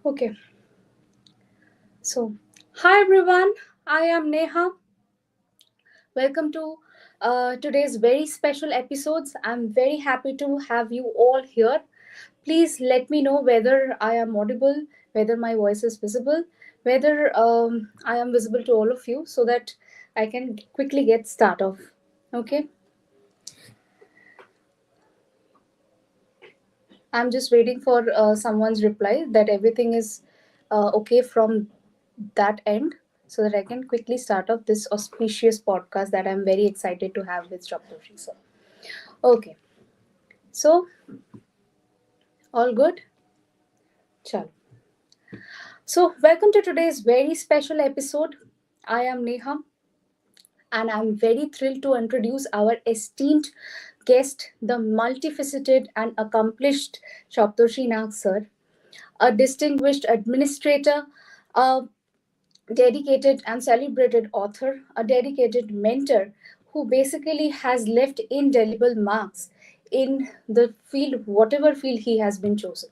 Okay, so hi everyone, I am Neha. Welcome to today's very special episodes. I'm very happy to have you all here. Please let me know whether I am audible, whether my voice is visible, whether I am visible to all of you so that I can quickly get start off. Okay, I'm just waiting for someone's reply that everything is okay from that end so that I can quickly start off this auspicious podcast that I'm very excited to have with Saptarshi sir. Okay, so all good? Chalo. So, welcome to today's very special episode. I am Neha and I'm very thrilled to introduce our esteemed guest, the multifaceted and accomplished Saptarshi Nag sir, a distinguished administrator, a dedicated and celebrated author, a dedicated mentor who basically has left indelible marks in the field, whatever field he has been chosen.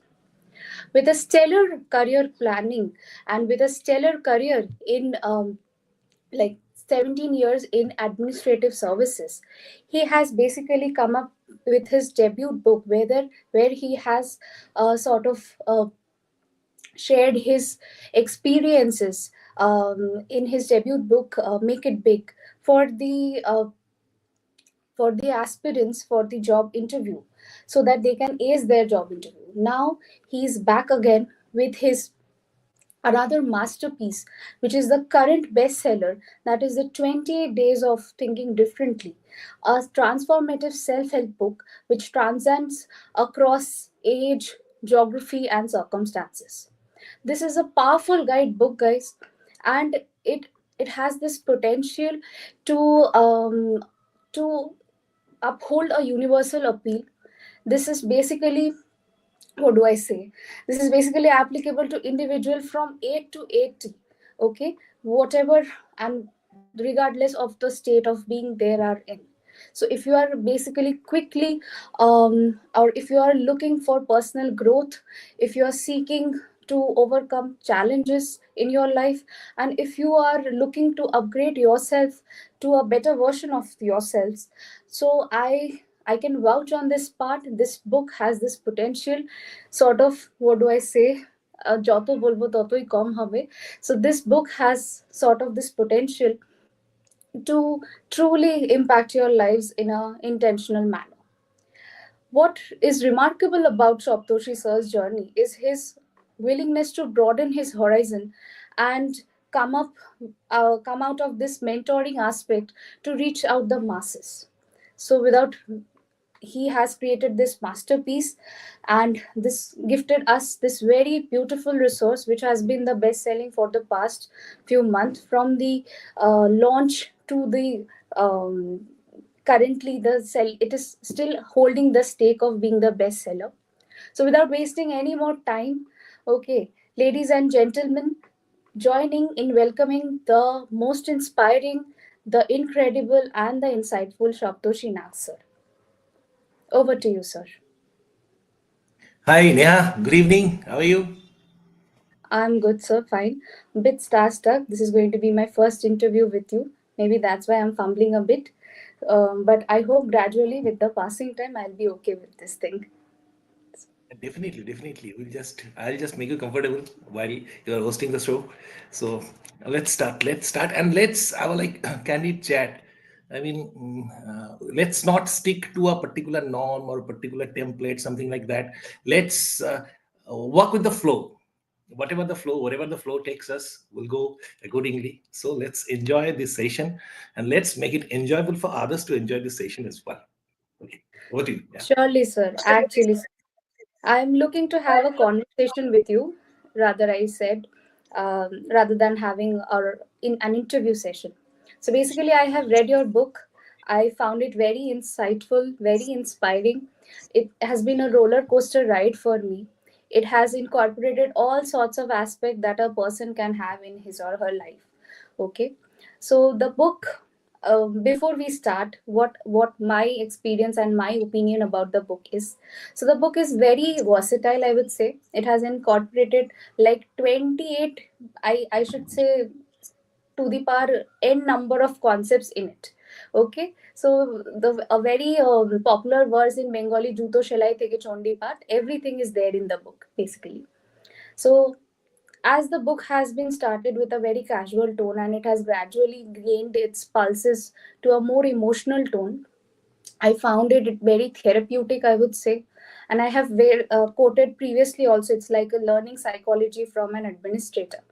With a stellar career planning and with a stellar career in like 17 years in administrative services, he has basically come up with his debut book where he has shared his experiences in his debut book, Make It Big, for the aspirants for the job interview so that they can ace their job interview. Now he's back again with his another masterpiece, which is the current bestseller, that is the 28 Days of Thinking Differently, a transformative self help book which transcends across age, geography, and circumstances. This is a powerful guidebook, guys, and it has this potential to to uphold a universal appeal. This is basically, what do I say? This is basically applicable to individual from 8 to 80. Okay, whatever and regardless of the state of being they are in. So if you are basically quickly or if you are looking for personal growth, if you are seeking to overcome challenges in your life, and if you are looking to upgrade yourself to a better version of yourselves, so I can vouch on this part. This book has this potential, sort of, what do I say, যত বলবো ততই কম হবে. So this book has sort of this potential to truly impact your lives in a intentional manner. What is remarkable about Saptarshi sir's journey is his willingness to broaden his horizon and come up come out of this mentoring aspect to reach out the masses. So without he has created this masterpiece and this gifted us this very beautiful resource which has been the best selling for the past few months, from the launch to the currently the sell, it is still holding the stake of being the best seller. So without wasting any more time, okay, ladies and gentlemen, joining in welcoming the most inspiring, the incredible, and the insightful Saptarshi Nag sir. Over to you, sir. Hi, Neha. Good evening. How are you? I'm good, sir. Fine. Bit starstruck. This is going to be my first interview with you. Maybe that's why I'm fumbling a bit. But I hope gradually, with the passing time, I'll be okay with this thing. Definitely, definitely. I'll just make you comfortable while you are hosting the show. So let's start. Let's start and let's have a candid chat. I mean, let's not stick to a particular norm or a particular template, something like that. Let's work with the flow. Whatever the flow takes us, we'll go accordingly. So let's enjoy this session and let's make it enjoyable for others to enjoy this session as well. Okay, over to you. Yeah. Surely, sir. Actually, sir, I'm looking to have a conversation with you, rather, I said, rather than having in an interview session. So basically, I have read your book. I found it very insightful, very inspiring. It has been a roller coaster ride for me. It has incorporated all sorts of aspects that a person can have in his or her life. Okay. So the book before we start, what my experience and my opinion about the book is. So the book is very versatile, I would say. It has incorporated like 28, I should say, to the power n number of concepts in it. Okay, so the a very popular verse in Bengali, juto shelai theke chondi part, everything is there in the book basically. So as the book has been started with a very casual tone and it has gradually gained its pulses to a more emotional tone, I found it very therapeutic, I would say. And I have quoted previously also, it's like a learning psychology from an administrator.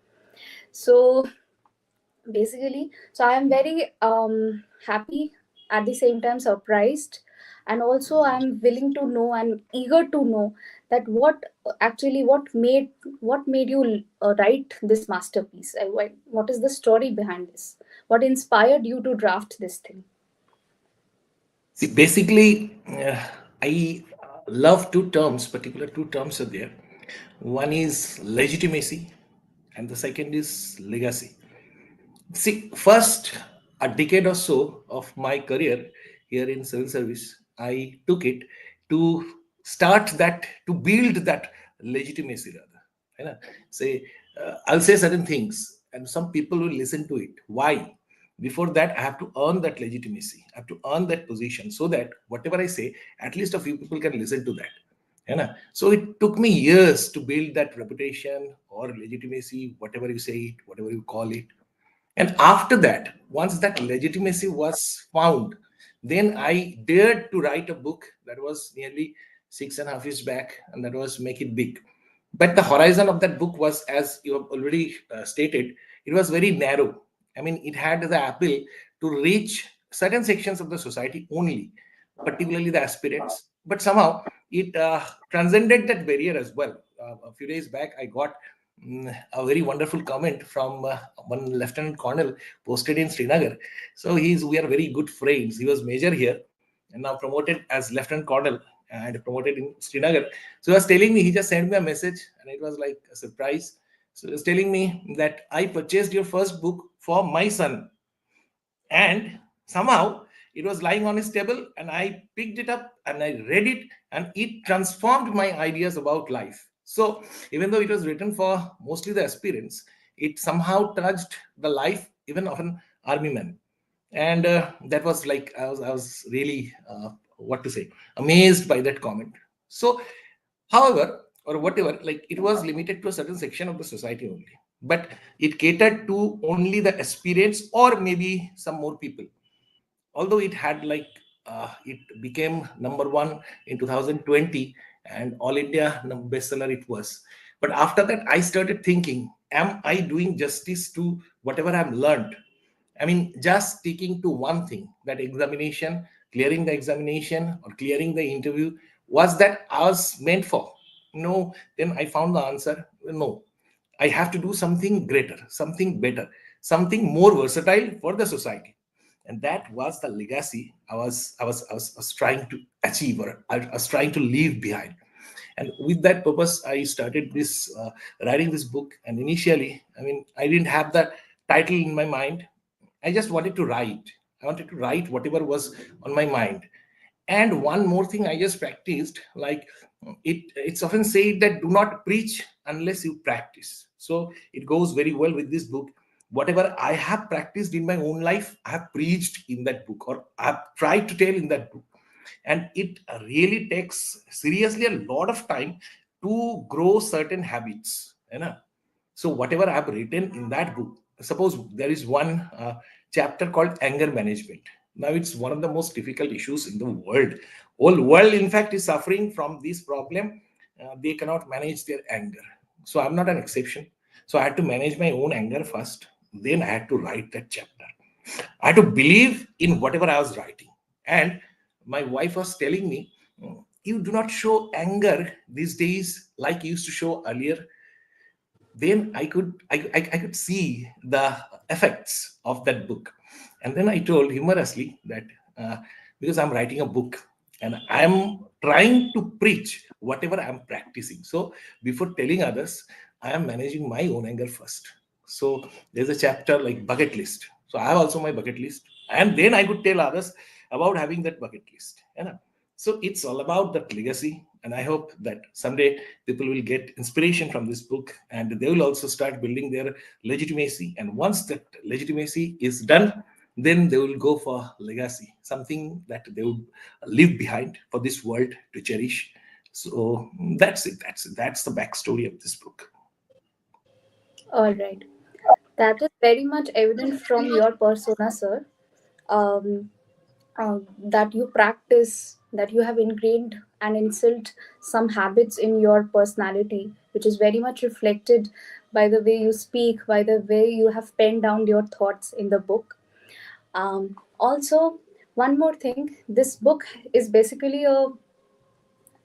So basically, so I am very happy, at the same time surprised, and also I'm willing to know and eager to know that what made you write this masterpiece. What is the story behind this? What inspired you to draft this thing? See, basically, I love two terms, particular two terms are there. One is legitimacy, and the second is legacy. See, first a decade or so of my career here in civil service, I took it to start that, to build that legitimacy rather. You know, say, I'll say certain things, and some people will listen to it. Why? Before that, I have to earn that legitimacy. I have to earn that position so that whatever I say, at least a few people can listen to that. You know? So it took me years to build that reputation or legitimacy, whatever you say it, whatever you call it. And after that, once that legitimacy was found, then I dared to write a book that was nearly 6.5 years back, and that was Make It Big. But the horizon of that book was, as you have already stated, it was very narrow. I mean, it had the appeal to reach certain sections of the society only, particularly the aspirants. But somehow it transcended that barrier as well. A few days back, I got a very wonderful comment from one lieutenant colonel posted in Srinagar. So we are very good friends. He was major here and now promoted as lieutenant colonel and promoted in Srinagar. So he was telling me, he just sent me a message and it was like a surprise. So he was telling me that I purchased your first book for my son, and somehow it was lying on his table and I picked it up and I read it, and it transformed my ideas about life. So even though it was written for mostly the aspirants, it somehow touched the life even of an army man. And that was like, I was really what to say, amazed by that comment. So however, or whatever, like, it was limited to a certain section of the society only, but it catered to only the aspirants or maybe some more people. Although it had like, it became number one in 2020 and all India bestseller it was. But after that, I started thinking, am I doing justice to whatever I've learned? I mean, just sticking to one thing, that examination, clearing the examination or clearing the interview, was that I was meant for? No. Then I found the answer, no. I have to do something greater, something better, something more versatile for the society. And that was the legacy I was trying to achieve, or I was trying to leave behind. And with that purpose, I started this writing this book. And initially, I mean, I didn't have the title in my mind. I just wanted to write. I wanted to write whatever was on my mind. And one more thing I just practiced, like, it's often said that do not preach unless you practice. So it goes very well with this book. Whatever I have practiced in my own life, I have preached in that book, or I have tried to tell in that book. And it really takes seriously a lot of time to grow certain habits, you know. So whatever I've written in that book, suppose there is one chapter called anger management. Now it's one of the most difficult issues in the world. Whole world, in fact, is suffering from this problem. They cannot manage their anger. So I'm not an exception. So I had to manage my own anger first. Then I had to write that chapter. I had to believe in whatever I was writing. And my wife was telling me, you do not show anger these days like you used to show earlier. Then I could see the effects of that book. And then I told humorously that, because I'm writing a book and I'm trying to preach whatever I'm practicing. So before telling others, I am managing my own anger first. So there's a chapter like bucket list. So I have also my bucket list, and then I could tell others about having that bucket list. You know? So it's all about that legacy, and I hope that someday people will get inspiration from this book, and they will also start building their legitimacy. And once that legitimacy is done, then they will go for legacy, something that they would leave behind for this world to cherish. So that's it. That's the backstory of this book. All right. That is very much evident from your persona, sir. Um, that you practice, that you have ingrained and instilled some habits in your personality, which is very much reflected by the way you speak, by the way you have penned down your thoughts in the book. Also, one more thing, this book is basically a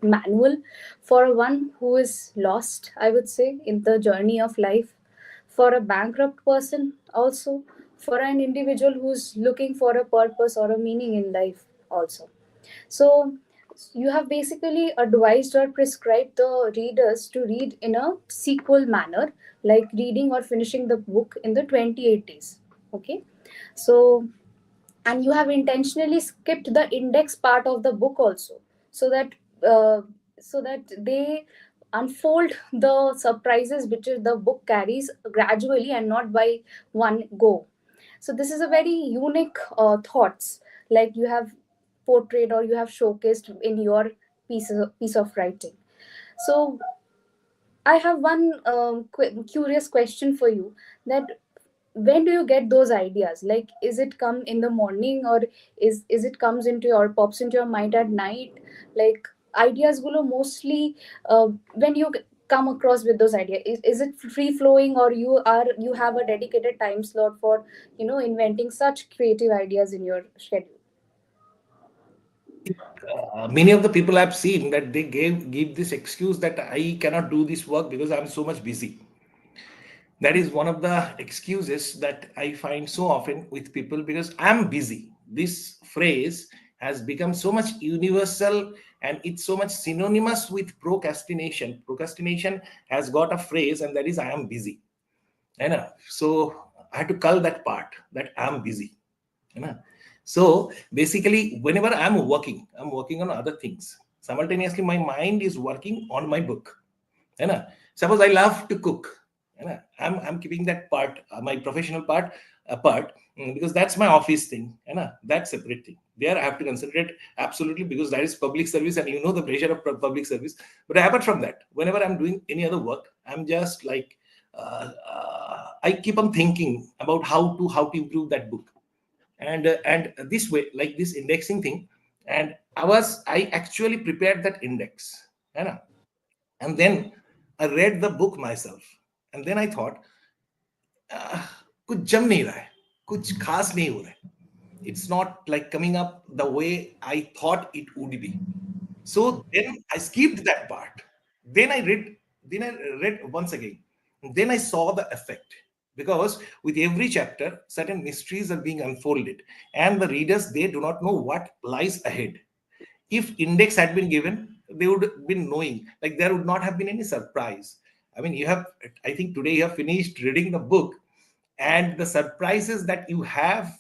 manual for one who is lost, I would say, in the journey of life, for a bankrupt person, also for an individual who's looking for a purpose or a meaning in life, also. So, you have basically advised or prescribed the readers to read in a sequel manner, like reading or finishing the book in the 28 days. Okay, so, and you have intentionally skipped the index part of the book also, so that uh, so that they unfold the surprises which the book carries gradually and not by one go. So this is a very unique thoughts, like you have portrayed or you have showcased in your piece of writing. So I have one curious question for you, that when do you get those ideas? Like, is it come in the morning, or is it comes into your pops into your mind at night? Like, ideas will mostly when you come across with those ideas, is it free flowing, or you have a dedicated time slot for inventing such creative ideas in your schedule? Many of the people I've seen that they give this excuse that I cannot do this work because I'm so much busy. That is one of the excuses that I find so often with people, because I'm busy. This phrase has become so much universal, and it's so much synonymous with procrastination. Procrastination has got a phrase, and that is I am busy. You know? So I had to cull that part, that I'm busy. You know? So basically, whenever I'm working on other things. Simultaneously, my mind is working on my book. है ना? Suppose I love to cook, है ना? I'm keeping that part, my professional part apart, because that's my office thing, है ना? That's separate thing. There I have to consider it absolutely, because that is public service, and you know the pressure of public service. But apart from that, whenever I'm doing any other work, I'm just like I keep on thinking about how to improve that book, and this way, like this indexing thing, and I actually prepared that index, है ना? And then I read the book myself, and then I thought, "Ah, कुछ जम नहीं रहा है, कुछ खास नहीं हो रहा है. It's not like coming up the way I thought it would be." So then I skipped that part. Then I read, then I read once again. Then I saw the effect, because with every chapter, certain mysteries are being unfolded, and the readers, they do not know what lies ahead. If index had been given, they would have been knowing, like there would not have been any surprise. I mean, you have, I think today you have finished reading the book, and the surprises that you have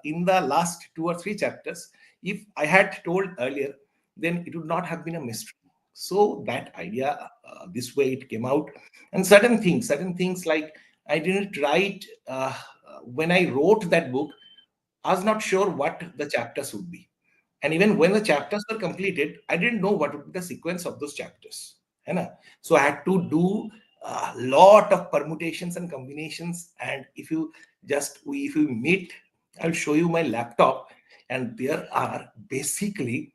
in the last two or three chapters, if I had told earlier, then it would not have been a mystery. So that idea, this way it came out. And certain things like I didn't write when I wrote that book, I was not sure what the chapters would be. And even when the chapters were completed, I didn't know what would be the sequence of those chapters. है ना? So I had to do a lot of permutations and combinations. And if you meet, I'll show you my laptop. And there are basically,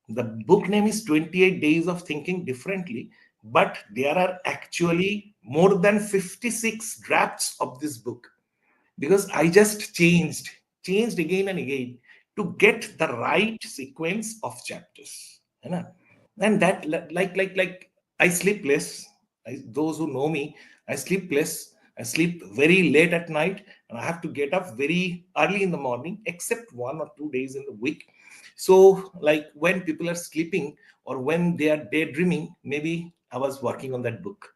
the book name is 28 Days of Thinking Differently, but there are actually more than 56 drafts of this book, because I just changed again and again to get the right sequence of chapters. You know? And that like I sleep less. Those who know me, I sleep less. I sleep very late at night, and I have to get up very early in the morning, except 1 or 2 days in the week. So, like when people are sleeping or when they are daydreaming, maybe I was working on that book.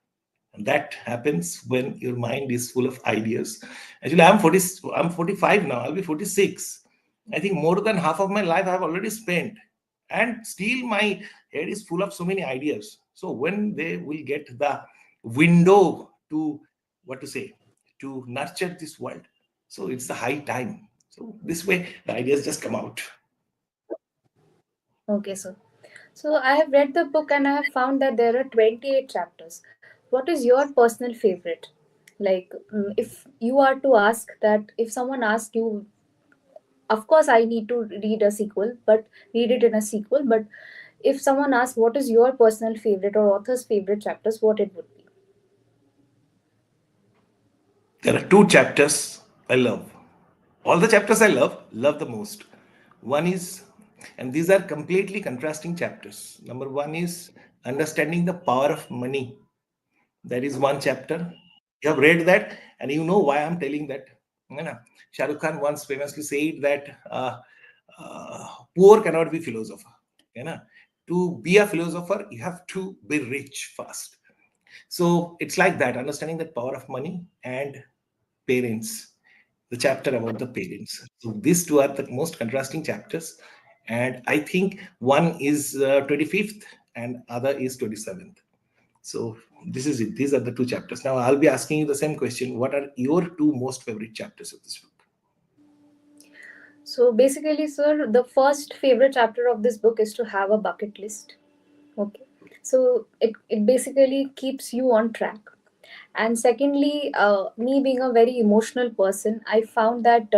And that happens when your mind is full of ideas. Actually, I'm 45 now. I'll be 46. I think more than half of my life I've already spent, and still my head is full of so many ideas. So when they will get the window to, what to say, to nurture this world, so it's the high time. So this way the ideas just come out. Okay, so I have read the book and I have found that there are 28 chapters. What is your personal favorite? Like, if you are to ask that, if someone asks you, of course, I need to read a sequel, but read it in a sequel. But if someone asks, what is your personal favorite or author's favorite chapters, what it would be? There are two chapters I love. All the chapters I love the most. One is, and these are completely contrasting chapters. Number one is understanding the power of money. That is one chapter. You have read that, and you know why I'm telling that. You know, Shah Rukh Khan once famously said that poor cannot be philosopher. You know, to be a philosopher, you have to be rich first. So it's like that, understanding the power of money and parents, the chapter about the parents. So these two are the most contrasting chapters, and I think one is 25th and other is 27th. So this is it. These are the two chapters. Now I'll be asking you the same question. What are your two most favorite chapters of this book? So basically, sir, the first favorite chapter of this book is to have a bucket list. Okay. So it basically keeps you on track. And secondly, me being a very emotional person, I found that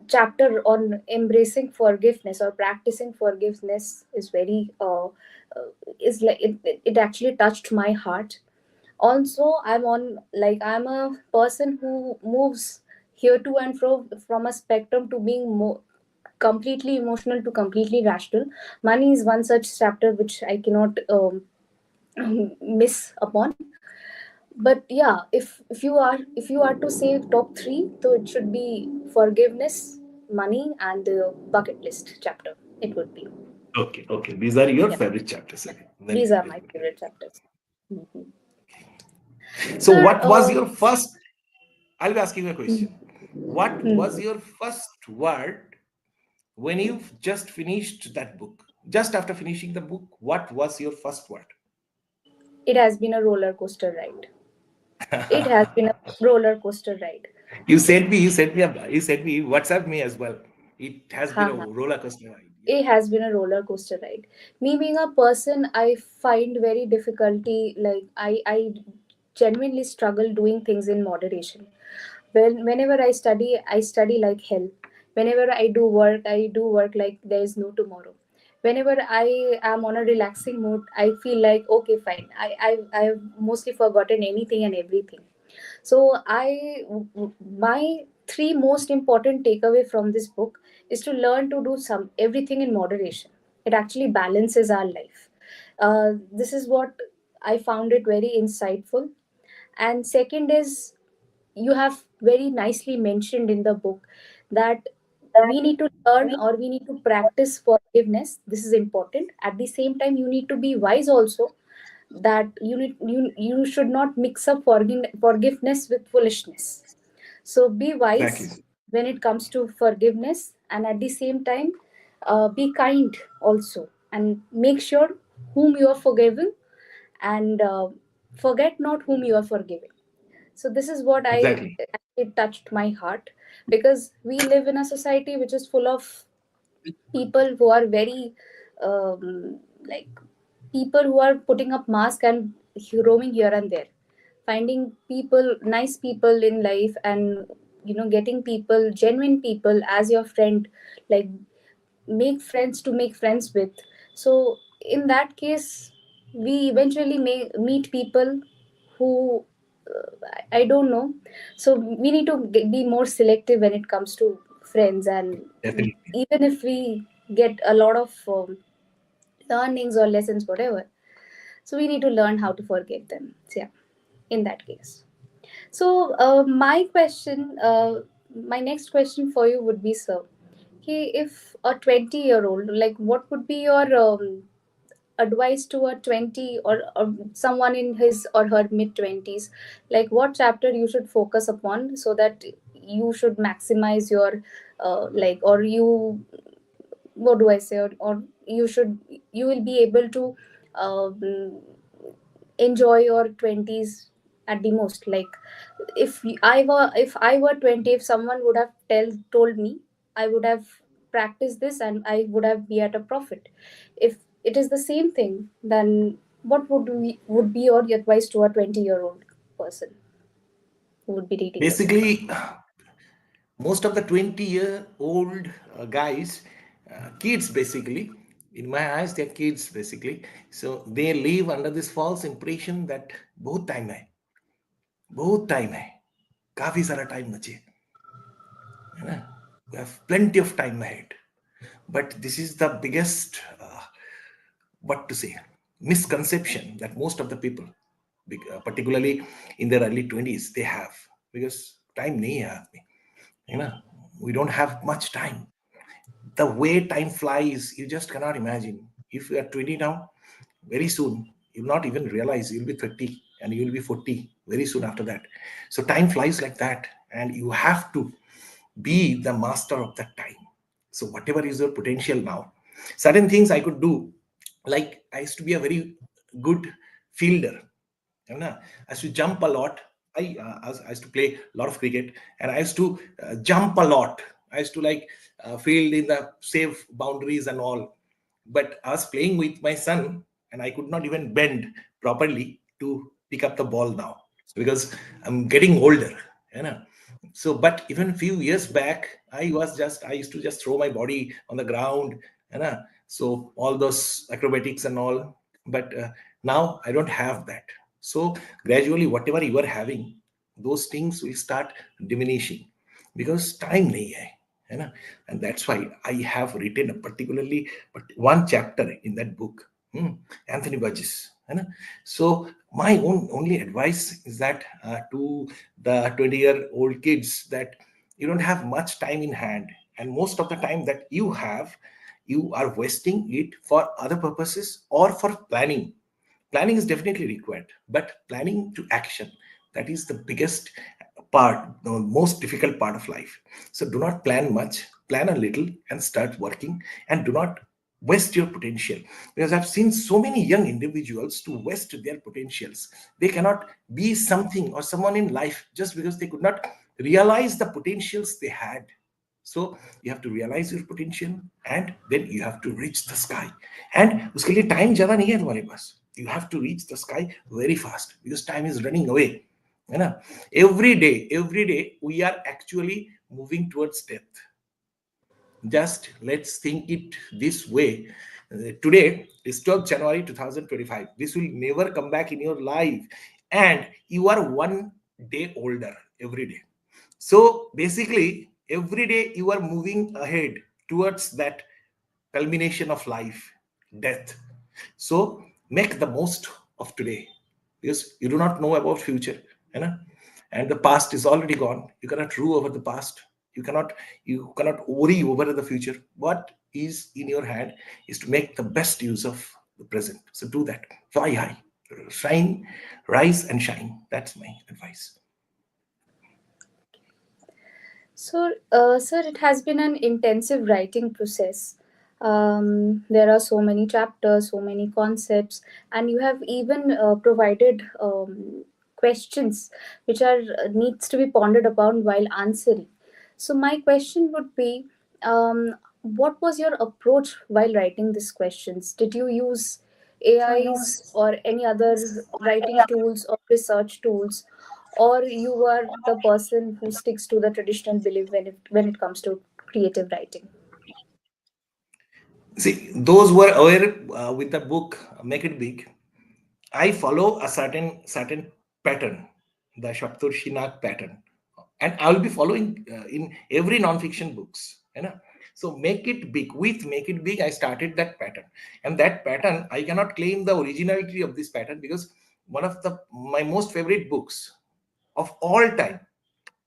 chapter on embracing forgiveness or practicing forgiveness is very is like it actually touched my heart. Also, I'm a person who moves here to and fro from a spectrum to being more completely emotional to completely rational. Money is one such chapter which I cannot miss upon. But yeah, if you are to say top three, so it should be forgiveness, money, and the bucket list chapter. It would be. Okay, okay. These are your Yeah, favorite chapters. yeah. Okay, very These good, are very my good, very favorite chapters. Mhm. good. So, Sir, what was your first? I'll be asking you a mhm, question. What was mhm. your first word when you just finished that book? Just after finishing the book, what was your first word? It has been a roller coaster ride. It has been a roller coaster ride. You sent me, WhatsApp me as well. It has been a Haha. roller coaster ride. Yeah, It has been a roller coaster ride. Me being a person, I find very difficulty. Like I genuinely struggle doing things in moderation. Whenever I study like hell. Whenever I do work like there is no tomorrow. Whenever I am on a relaxing mood, I feel like okay, fine. I've mostly forgotten anything and everything. So my three most important takeaway from this book is to learn to do some everything in moderation. It actually balances our life. This is what I found it very insightful. And second is, you have very nicely mentioned in the book that we need to learn or we need to practice forgiveness. This is important. At the same time, you need to be wise also, that you should not mix up forgiveness with foolishness. So be exactly. wise when it comes to forgiveness, and at the same time, be kind also, and make sure whom you are forgiving, and forget not whom you are forgiving. So this is what I Exactly. it touched my heart, because we live in a society which is full of people who are very like people who are putting up mask and roaming here and there, finding people, nice people in life, and getting people, genuine people as your friend. Like, make friends to make friends with. So in that case, we eventually may meet people who I don't know. So we need to be more selective when it comes to friends, and Definitely. even if we get a lot of learnings or lessons, whatever, so we need to learn how to forgive them. So yeah, in that case. So my next question for you would be, sir, okay, if a 20-year-old, like, what would be your advice to a 20, or someone in his or her mid 20s, like what chapter you should focus upon so that you should maximize your like, or you, what do I say, or you should, you will be able to um, enjoy your 20s at the most. Like, if I were 20, if someone would have told me, I would have practiced this and I would have be at a profit. If it is the same thing, then what would be your advice to a 20-year-old person who would be reading your book? Basically, most of the 20-year-old guys, kids basically, in my eyes, they're kids basically. So they live under this false impression that बहुत time है, बहुत time है, काफी सारा time बचे, है ना? We have plenty of time ahead. But this is the biggest, what to say, misconception that most of the people, particularly in their early 20s, they have. Because time nahi hai aapke, you know, we don't have much time. The way time flies, you just cannot imagine. If you are 20 now, very soon you'll not even realize you'll be 30 and you'll be 40 very soon after that. So time flies like that, and you have to be the master of that time. So whatever is your potential now, certain things I could do, like I used to be a very good fielder, you know. I used to jump a lot. I used to play a lot of cricket, and I used to jump a lot. I used to like field in the safe boundaries and all. But I was playing with my son, and I could not even bend properly to pick up the ball now because I'm getting older, you know. So, but even a few years back, I used to just throw my body on the ground, you know. So all those acrobatics and all. But now I don't have that. So gradually, whatever you are having, those things will start diminishing because time nahi hai, है ना? And that's why I have written a particularly but one chapter in that book, Anthony Burgess, है ना? So my own only advice is that to the 20-year-old kids, that you don't have much time in hand, and most of the time that you have, you are wasting it for other purposes or for planning. Planning is definitely required, but planning to action, that is the biggest part, the most difficult part of life. So do not plan much, plan a little and start working, and do not waste your potential. Because I've seen so many young individuals to waste their potentials. They cannot be something or someone in life just because they could not realize the potentials they had. So you have to realize your potential, and then you have to reach the sky. And उसके लिए time ज़्यादा नहीं है तुम्हारे पास. You have to reach the sky very fast because time is running away, है ना? Every day we are actually moving towards death. Just let's think it this way. Today is 12th January 2025. This will never come back in your life, and you are one day older every day. So basically, every day you are moving ahead towards that culmination of life, death. So make the most of today because you do not know about future, you know, and the past is already gone. You cannot rule over the past. You cannot worry over the future. What is in your hand is to make the best use of the present. So do that. Fly high, shine, rise and shine. That's my advice. So, sir, it has been an intensive writing process. There are so many chapters, so many concepts, and you have even provided questions which are needs to be pondered upon while answering. So, my question would be, what was your approach while writing these questions? Did you use AIs or any other writing tools or research tools, or you were the person who sticks to the traditional belief when it comes to creative writing? See, those who are aware with the book Make It Big, I follow a certain pattern, the Saptarshi Nag pattern, and I will be following in every non-fiction books. You know? So make it big. With make it big, I started that pattern, and that pattern I cannot claim the originality of this pattern because one of the my most favorite books of all time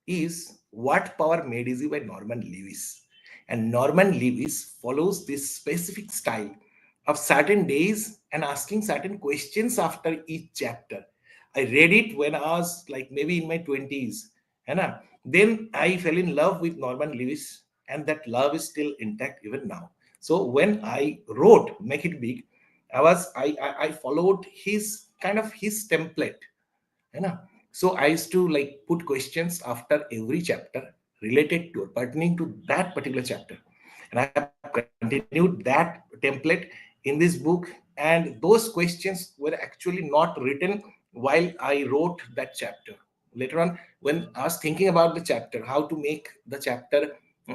is What Power Made Easy by Norman Lewis. And Norman Lewis follows this specific style of certain days and asking certain questions after each chapter. I read it when I was like maybe in my 20s. And then I fell in love with Norman Lewis, and that love is still intact even now. So when I wrote Make It Big, I followed his kind of his template. है ना? So I used to like put questions after every chapter related to pertaining to that particular chapter, and I have continued that template in this book. And those questions were actually not written while I wrote that chapter. Later on, when I was thinking about the chapter, how to make the chapter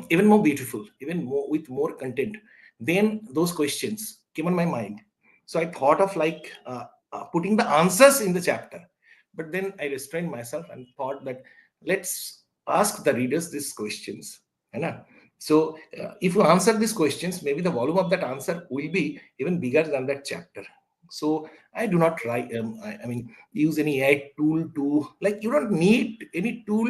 even more beautiful, even more with more content, then those questions came on my mind. So I thought of like putting the answers in the chapter, but then I restrained myself and thought that let's ask the readers these questions. है ना? So if you answer these questions, maybe the volume of that answer will be even bigger than that chapter. So I do not try. I mean, use any AI tool to like. You don't need any tool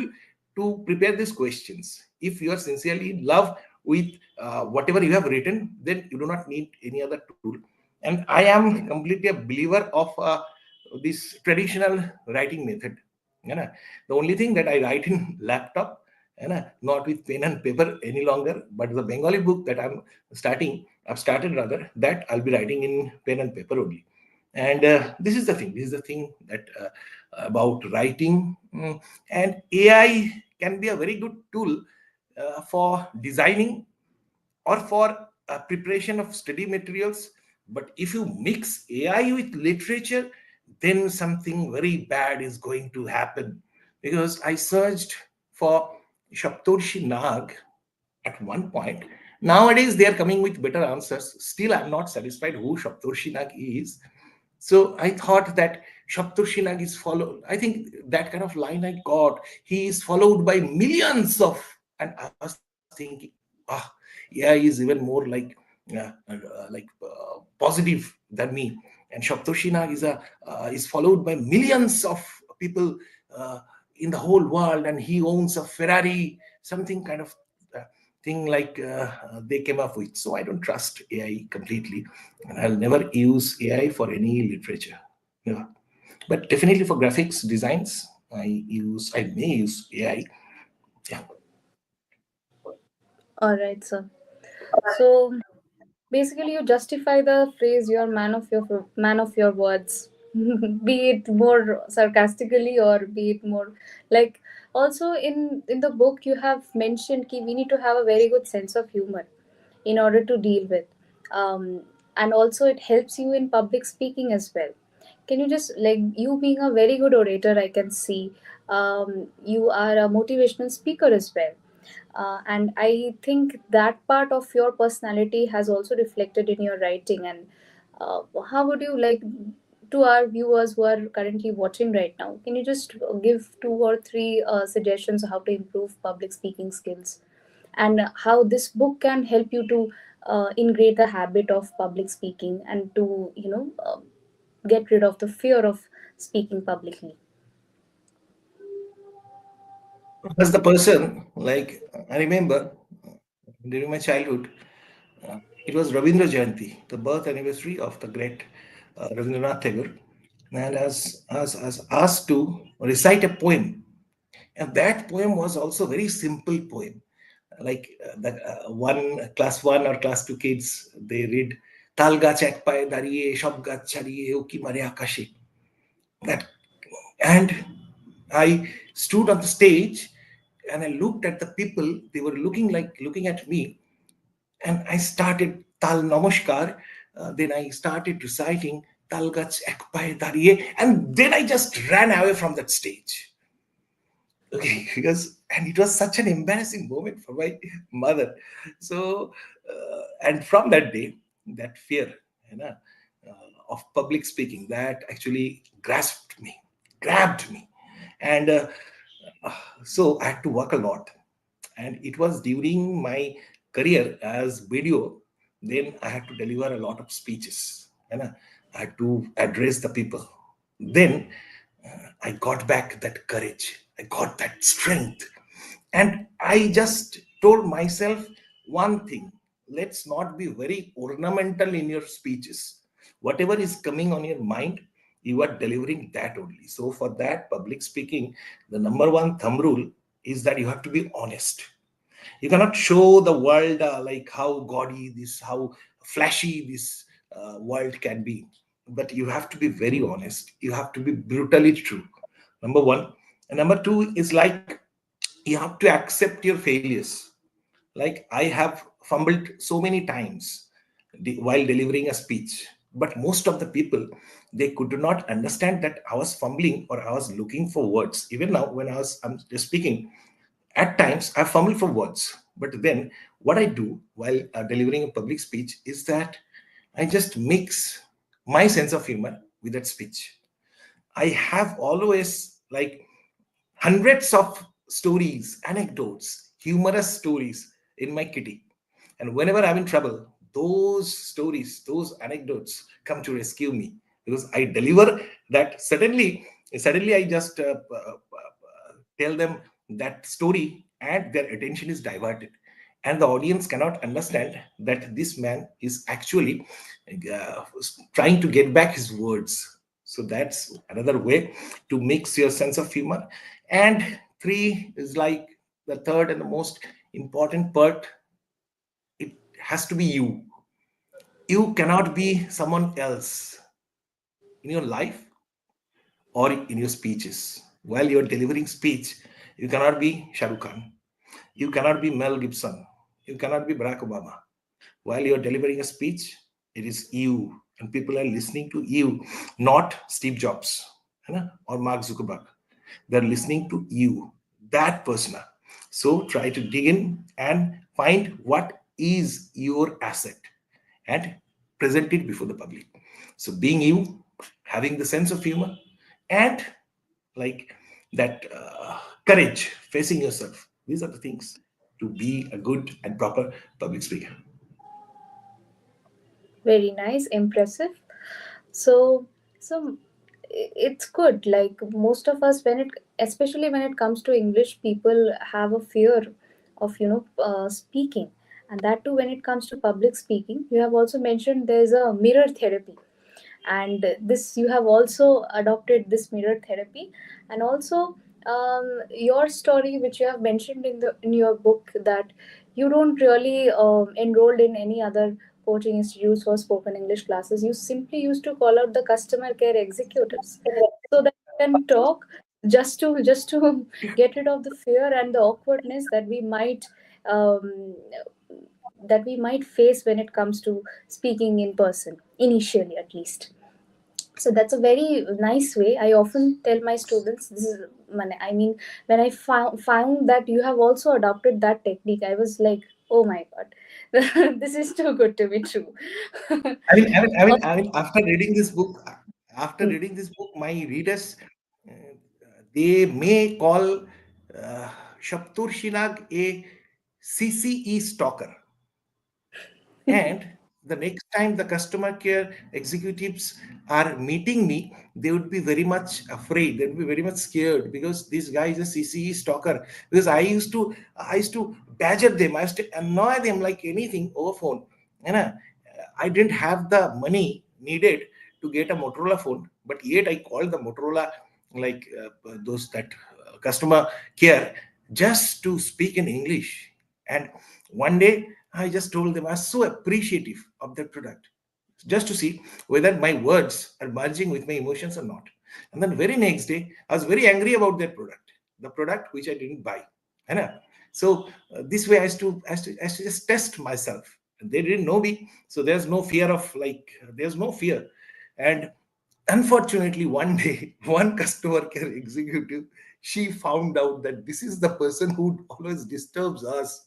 to prepare these questions. If you are sincerely in love with whatever you have written, then you do not need any other tool. And I am completely a believer of this traditional writing method. You know, the only thing that I write in laptop, not with pen and paper any longer, but the Bengali book that I've started rather, that I'll be writing in pen and paper only. And this is the thing. This is the thing that about writing. And AI can be a very good tool for designing or for preparation of study materials. But if you mix AI with literature, then something very bad is going to happen. Because I searched for Saptarshi Nag at one point. Nowadays, they are coming with better answers. Still, I'm not satisfied who Saptarshi Nag is. So I thought that Saptarshi Nag is followed. I think that kind of line I got. He is followed by millions of, and I was thinking, ah, yeah, he is even more like positive than me. And Saptarshi Nag is followed by millions of people uh, in the whole world, and he owns a Ferrari, something kind of uh, thing like they came up with. So I don't trust AI completely, and I'll never use AI for any literature. Yeah. But definitely for graphics designs, I may use AI. Yeah. All right, sir. So basically, you justify the phrase "you're man of your words," be it more sarcastically or be it more like. Also, in the book, you have mentioned that we need to have a very good sense of humor in order to deal with, um, and also it helps you in public speaking as well. Can you just like you being a very good orator, I can see you are a motivational speaker as well, and I think that part of your personality has also reflected in your writing. And how would you like to our viewers who are currently watching right now, can you just give two or three suggestions how to improve public speaking skills, and how this book can help you to integrate the habit of public speaking and to get rid of the fear of speaking publicly? As the person, like I remember during my childhood, it was Rabindra Jayanti, the birth anniversary of the great Rabindranath Tagore, and as asked to recite a poem. And that poem was also a very simple poem. Like that one class one or class two kids, they read "Tal gach ek paye dariye, sob gach chhariye, uki mare akashe." That, and I stood on the stage and I looked at the people. They were looking at me, and I started Tal Namaskar. Then I started reciting Tal gach ek paye dariye, and then I just ran away from that stage. Okay, because and it was such an embarrassing moment for my mother. So and from that day, that fear, you know, of public speaking, that actually grabbed me, and so I had to work a lot. And it was during my career as video, then I had to deliver a lot of speeches, and I had to address the people. Then I got back that courage, I got that strength, and I just told myself one thing, let's not be very ornamental in your speeches. Whatever is coming on your mind, you are delivering that only. So for that, public speaking, the number one thumb rule is that you have to be honest. You cannot show the world like how gaudy this, how flashy this world can be, but you have to be very honest. You have to be brutally true, number one. And number two is like, you have to accept your failures. Like, I have fumbled so many times while delivering a speech, but most of the people, they could not understand that I was fumbling or I was looking for words. Even now, when I'm just speaking, at times I fumble for words. But then what I do while delivering a public speech is that I just mix my sense of humor with that speech. I have always like hundreds of stories, anecdotes, humorous stories in my kitty. And whenever I'm in trouble, those stories, those anecdotes come to rescue me, because I deliver that. Suddenly I just tell them that story, and their attention is diverted. And the audience cannot understand that this man is actually uh, trying to get back his words. So that's another way to mix your sense of humor. And three is like the third and the most important part, it has to be you. You cannot be someone else in your life or in your speeches. While you're delivering speech, you cannot be Shah Rukh Khan. You cannot be Mel Gibson. You cannot be Barack Obama. While you're delivering a speech, it is you, and people are listening to you, not Steve Jobs, है ना, or Mark Zuckerberg. They're listening to you, that persona. So try to dig in and find what is your asset and present it before the public. So being you, having the sense of humor, and like that courage, facing yourself. These are the things to be a good and proper public speaker. Very nice, impressive. So, so it's good. Like most of us, when it, especially when it comes to English, people have a fear of speaking, and that too when it comes to public speaking. You have also mentioned there's a mirror therapy, and this you have also adopted this mirror therapy, and also your story which you have mentioned in your book, that you don't really enrolled in any other coaching institutes for spoken English classes. You simply used to call out the customer care executives so that you can talk, just to get rid of the fear and the awkwardness um, that we might face when it comes to speaking in person, initially at least. So that's a very nice way. I often tell my students this is, I mean, when I found that you have also adopted that technique, I was like, oh my god, this is too good to be true. After reading this book, my readers, uh, they may call uh, Saptarshi Nag a CCE stalker. And the next time the customer care executives are meeting me, they would be very much afraid. They'd be very much scared, because this guy is a CCE stalker. Because I used to badger them. I used to annoy them like anything over phone. You know, I didn't have the money needed to get a Motorola phone, but yet I called the Motorola, like those that customer care, just to speak in English. And one day I just told them I was so appreciative of that product, just to see whether my words are merging with my emotions or not. And then very next day, I was very angry about that product, the product which I didn't buy. You know? So this way I used to just test myself. And they didn't know me, so there's no fear of like there's no fear. And unfortunately, one day, one customer care executive, she found out that this is the person who always disturbs us.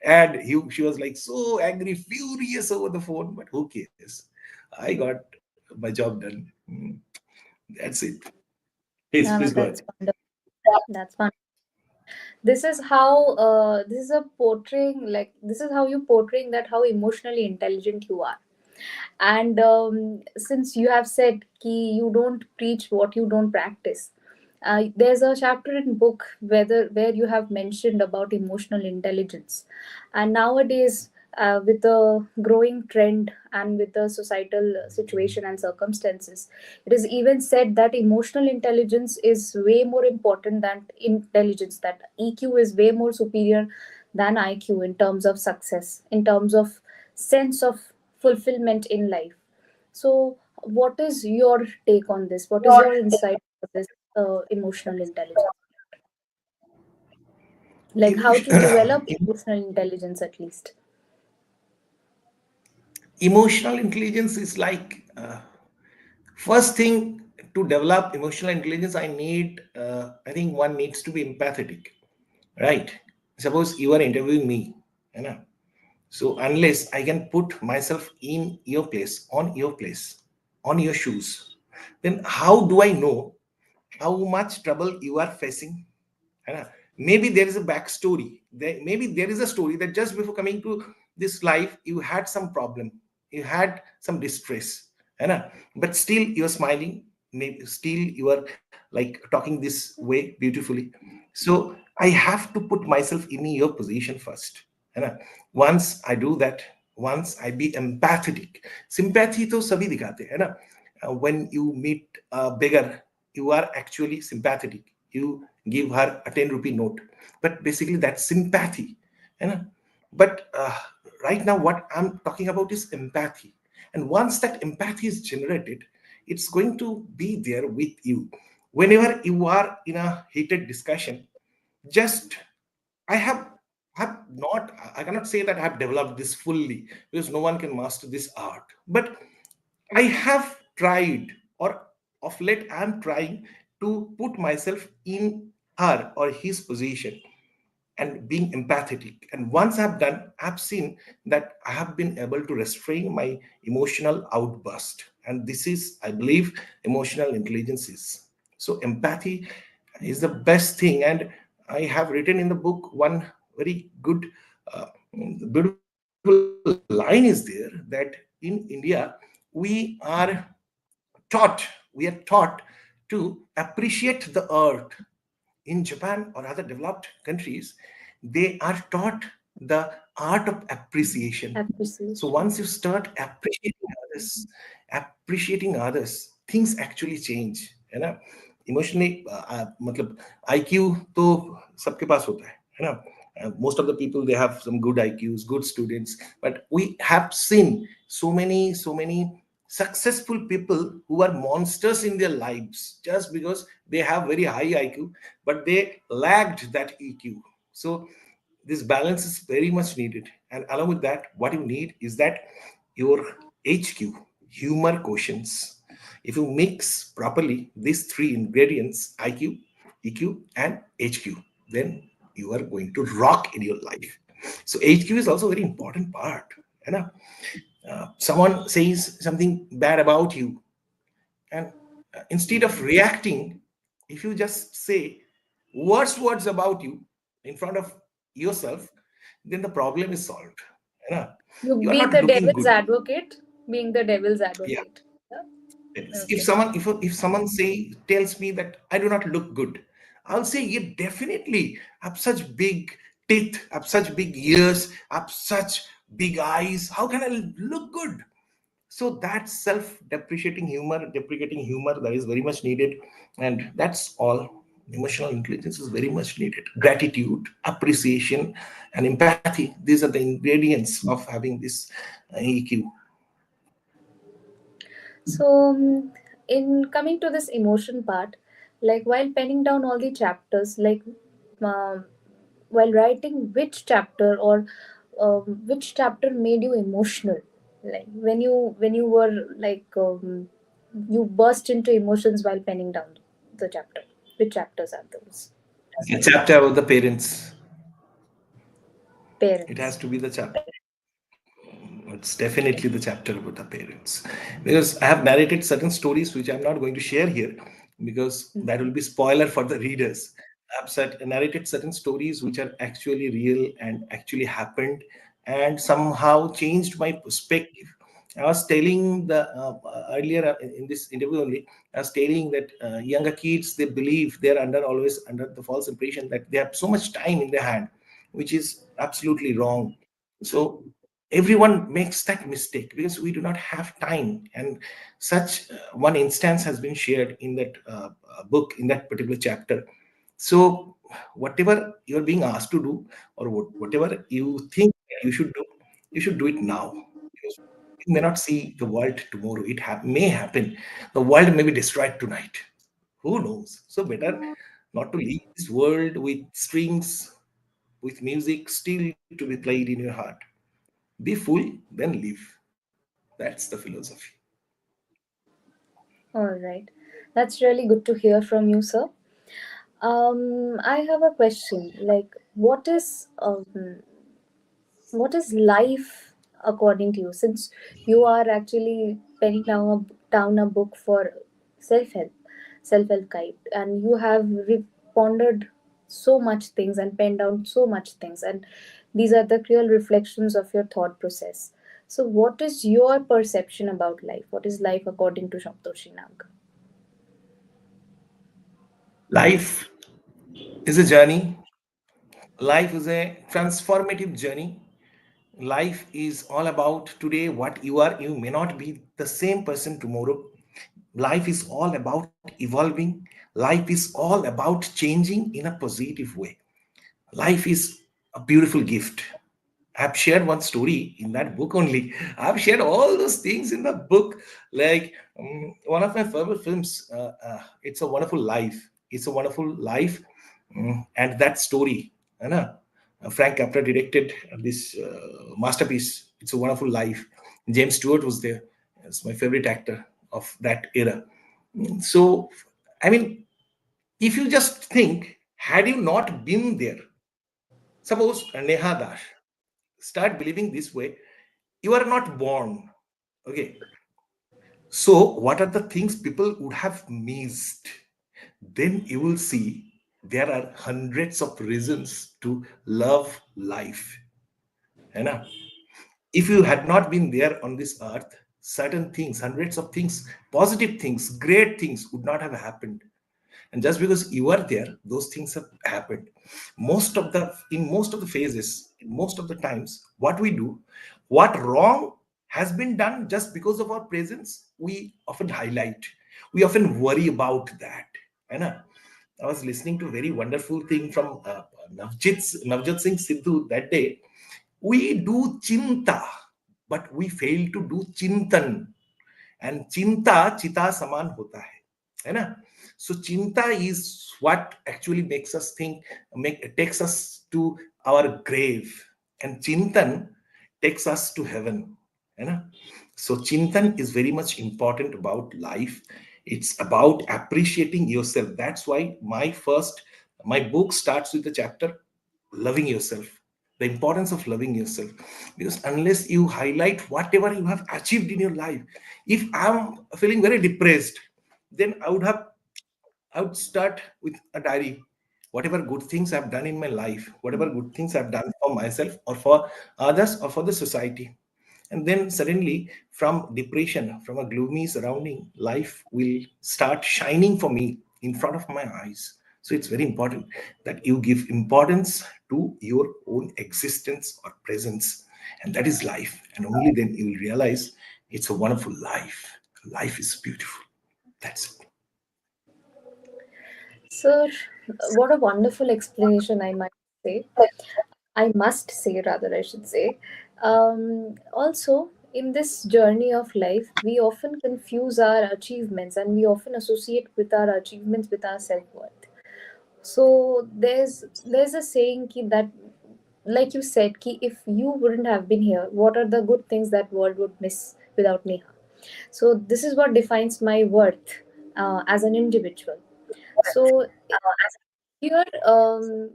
And she was like so angry, furious over the phone, but who cares? I got my job done. That's it. Please No, go no, ahead. that's wonderful. That's fun. This is how this is a portraying, like this is how you portraying that how emotionally intelligent you are. And since you have said ki you don't preach what you don't practice, there's a chapter in book where you have mentioned about emotional intelligence. And nowadays with the growing trend and with the societal situation and circumstances, it is even said that emotional intelligence is way more important than intelligence, that EQ is way more superior than IQ in terms of success, in terms of sense of fulfillment in life. So, what is your take on this? What is your insight on this emotional intelligence? Like how Emotion, to develop emotional intelligence at least? emotional intelligence is like first thing to develop emotional intelligence. I need, I think one needs to be empathetic, right? Suppose you are interviewing me, you know. So unless I can put myself in your place, on your place, on your shoes, then how do I know how much trouble you are facing? है ना? Maybe there is a backstory. Maybe there is a story that just before coming to this life, you had some problem, you had some distress, है ना? But still you are smiling. Maybe still you are like talking this way beautifully. So I have to put myself in your position first. है ना? Once I do that, once I be empathetic. Sympathy तो सभी दिखाते हैं ना. When you meet a beggar, you are actually sympathetic. You give her a 10 rupee note, but basically that's sympathy, you know. But right now what I'm talking about is empathy. And once that empathy is generated, it's going to be there with you whenever you are in a heated discussion. Just I have not, I cannot say that I have developed this fully, because no one can master this art, but I have tried, or of late I'm trying to put myself in her or his position and being empathetic. And once I've done, I've seen that I have been able to restrain my emotional outburst. And this is, I believe, emotional intelligence is. So empathy is the best thing. And I have written in the book one very good, uh, beautiful line is there, that in India, we are taught to appreciate the earth. In Japan or other developed countries, they are taught the art of appreciation. So Appreciation. once you start appreciating others, things actually change, है ना? Emotionally, मतलब IQ तो सबके पास होता है ना? Most of the people, they have some good IQs, good students, but we have seen so many successful people who are monsters in their lives just because they have very high IQ, but they lacked that EQ. So this balance is very much needed. And along with that, what you need is that your HQ, humor quotients. If you mix properly these three ingredients, IQ, EQ, and HQ, then you are going to rock in your life. So HQ is also a very important part. You know, someone says something bad about you, and instead of reacting, if you just say words about you in front of yourself, then the problem is solved. You know, You you are being not the looking devil's good. advocate, being the devil's Yeah. advocate. Yeah? If Okay. someone say tells me that I do not look good, I'll say, yeah, definitely. I have such big teeth, I have such big ears, I have such big eyes. How can I look good? So that deprecating humor, that is very much needed. And that's all. Emotional intelligence is very much needed. Gratitude, appreciation, and empathy, these are the ingredients of having this EQ. So, in coming to this emotion part, like while penning down all the chapters, like um, while writing, which chapter or which chapter made you emotional? Like when you were like you burst into emotions while penning down the chapter. Which chapters are those? A chapter about the parents. It has Parents. to be the chapter. It's definitely the chapter about the parents. Because I have narrated certain stories which I'm not going to share here, because that will be spoiler for the readers. I've narrated certain stories which are actually real and actually happened, and somehow changed my perspective. I was telling the earlier in this interview only, I was telling that younger kids, they believe they're always under the false impression that they have so much time in their hand, which is absolutely wrong. So Everyone makes that mistake because we do not have time. And such one instance has been shared in that book, in that particular chapter. So whatever you're being asked to do, or whatever you think you should do, you should do it now, because you may not see the world tomorrow. It may happen, the world may be destroyed tonight. Who knows? So better not to leave this world with strings, with music still to be played in your heart. Be full, then live. That's the philosophy. All right. That's really good to hear from you, sir. I have a question. Like, what is life according to you? Since you are actually penning down a book for self help, self help guide, and you have pondered so much things and penned down so much things, and these are the real reflections of your thought process. So, what is your perception about life? What is life according to Saptarshi Nag? Life is a journey. Life is a transformative journey. Life is all about today what you are. You may not be the same person tomorrow. Life is all about evolving. Life is all about changing in a positive way. Life is a beautiful gift. I've shared one story in that book only. I've shared all those things in the book. Like one of my favorite films, It's a Wonderful Life. It's a Wonderful Life. And that story, you know, Frank Capra directed this masterpiece, It's a Wonderful Life. James Stewart was there. It's my favorite actor of that era. So, I mean, if you just think, had you not been there, suppose Neha Dash, start believing this way, you are not born. Okay. So, what are the things people would have missed? Then you will see there are hundreds of reasons to love life. You know? If you had not been there on this earth, certain things, hundreds of things, positive things, great things would not have happened. And just because you are there, those things have happened. Most of the phases, in most of the times, what we do, what wrong has been done just because of our presence, we often highlight, we often worry about that. You know, I was listening to a very wonderful thing from Navjot Singh Sidhu that day. We do chinta, but we fail to do chintan. And चिंता चिता समान होता है ना? So chinta is what actually makes us think, takes us to our grave, and chintan takes us to heaven, है ना? So chintan is very much important about life. It's about appreciating yourself. That's why my book starts with the chapter loving yourself, the importance of loving yourself. Because unless you highlight whatever you have achieved in your life, if I'm feeling very depressed, then I would start with a diary. Whatever good things I've done in my life, whatever good things I've done for myself or for others or for the society. And then suddenly, from depression, from a gloomy surrounding, life will start shining for me in front of my eyes. So it's very important that you give importance to your own existence or presence. And that is life. And only then you will realize it's a wonderful life. Life is beautiful. That's it. Sir, what a wonderful explanation, I might say. I must say, rather, I should say. Also, in this journey of life, we often confuse our achievements and we often associate with our achievements with our self worth. So there's a saying ki that, like you said, ki if you wouldn't have been here, what are the good things that world would miss without Neha? So this is what defines my worth as an individual. So here,